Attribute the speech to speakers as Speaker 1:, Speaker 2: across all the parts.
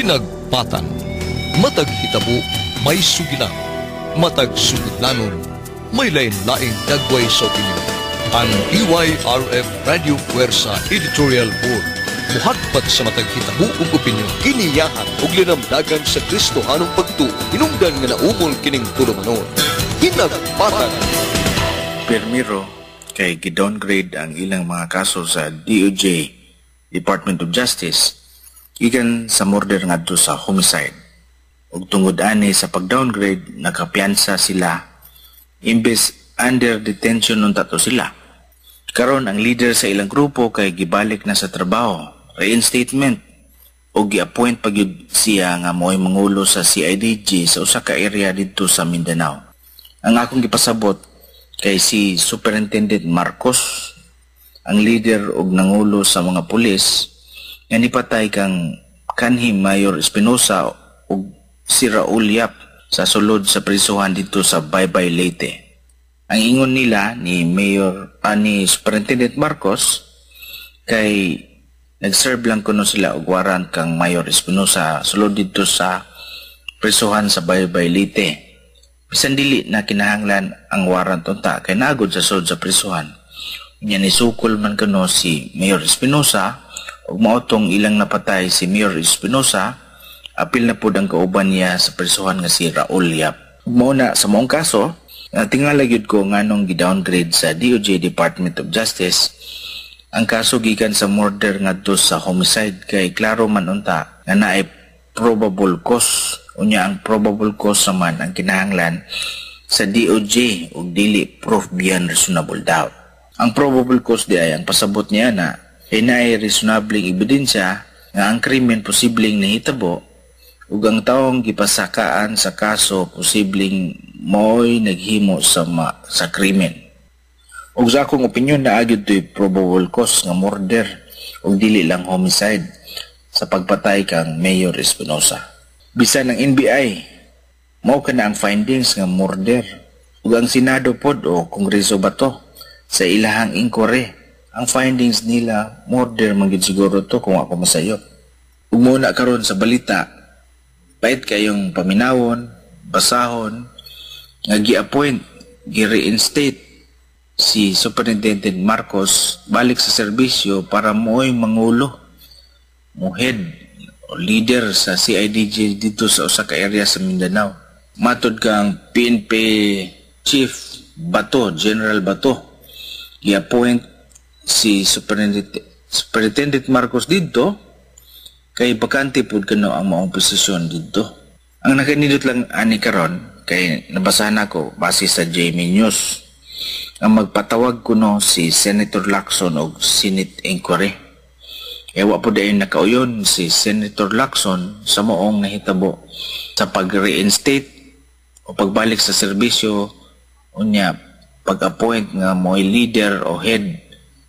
Speaker 1: Hinagpatan, matag hitabo, may sugilan, matag sugidlanon, may lain-laing dagway sa opinyon. Ang DYRF Radio Puwersa Editorial Board muhagpat sa matag hitabo ug opinyon, kiniyahan ug linamdagan sa Kristohanong pagtuo, hinungdan nga naumol kining tulumanon. Hinagpatan.
Speaker 2: Permiro kay gi-downgrade ang ilang mga kaso sa DOJ, Department of Justice, ikan sa murder ngadto sa homicide. Ug tungod ani sa pag-downgrade, nakapiyansa sila imbes under detention nun tato sila. Karon ang leader sa ilang grupo kay gibalik na sa trabaho, reinstatement, o gi-appoint pag siya nga mo'y mangulo sa CIDG sa usa ka area dito sa Mindanao. Ang akong gipasabot kay si Superintendent Marcos, ang leader og nangulo sa mga pulis, nga nipatay kang kanhi Mayor Espinosa ug si Raul Yap sa sulod sa prisuhan dito sa Baybay, Leyte. Ang ingon nila ni ni Superintendent Marcos kay nag-serve lang kuno sila og warrant kang Mayor Espinosa sulod dito sa prisuhan sa Baybay, Leyte. Bisan dili na kinahanglan ang warrant unta kay nagod sa sulod sa prisuhan. Nya nisukol man kuno si Mayor Espinosa ug maotong ilang napatay si Mayor Espinosa, apil na pud ang kauban niya sa prisuhan nga si Raul Yap. Mao na sa maong kaso, tingala gyud ko nganong gi-downgrade sa DOJ Department of Justice ang kaso gikan sa murder ngadto sa homicide kay klaro man unta nga naay probable cause. Unya ang probable cause naman ang kinahanglan sa DOJ ug dili proof beyond reasonable doubt. Ang probable cause di ay ang pasabot niya na naay reasonabling ebidensya nga ang krimen posibleng nahitabo ug ang taong gipasakaan sa kaso posibleng mo'y naghimo sa krimen. Ug sa akong opinyon na agyud to'y probable cause nga murder ug dili lang homicide sa pagpatay kang Mayor Espinosa. Bisan ng NBI, mao kana ang findings nga murder ug ang Senado pod o Kongreso ba to sa ilahang inquiry, ang findings nila murder man gid siguro to kung ako masayo. Ug muna karon sa balita, pait kayong paminawon, basahon nga gi-appoint, gi-reinstate si Superintendent Marcos balik sa serbisyo para mo'y mangulo, head o leader sa CIDG dito sa usa ka area sa Mindanao. Matod kang PNP Chief Bato, General Bato, i-appoint si Superintendent Marcos dito kay bakante pud kano ang maong posisyon dito. Ang nakanindot lang ani karon kay nabasahan ako base sa JME News ang magpatawag kuno si Senator Lacson og Senate inquiry. Ewa po dahil nakauyon si Senator Lacson sa moong nahitabo sa pag-reinstate o pagbalik sa serbisyo unya pag-appoint nga mo'y leader o head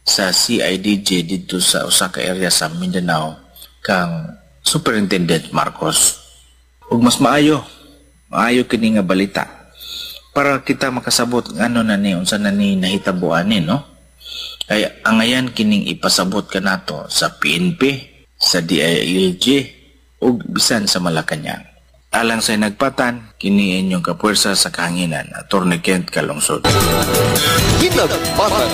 Speaker 2: sa CIDG dito sa usa ka area sa Mindanao kang Superintendent Marcos. Ug mas maayo kini nga balita para kita makasabot ngano na ni unsa na ni nahitabo ani, no? Kaya angayan kining ipasabot ka nato sa PNP, sa DILG, ug bisan sa Malacañang. Alang sa nagpatan, kini inyong kapuwersa sa kahanginan, Atty. Kent Calungsod.
Speaker 1: Hinagpatan.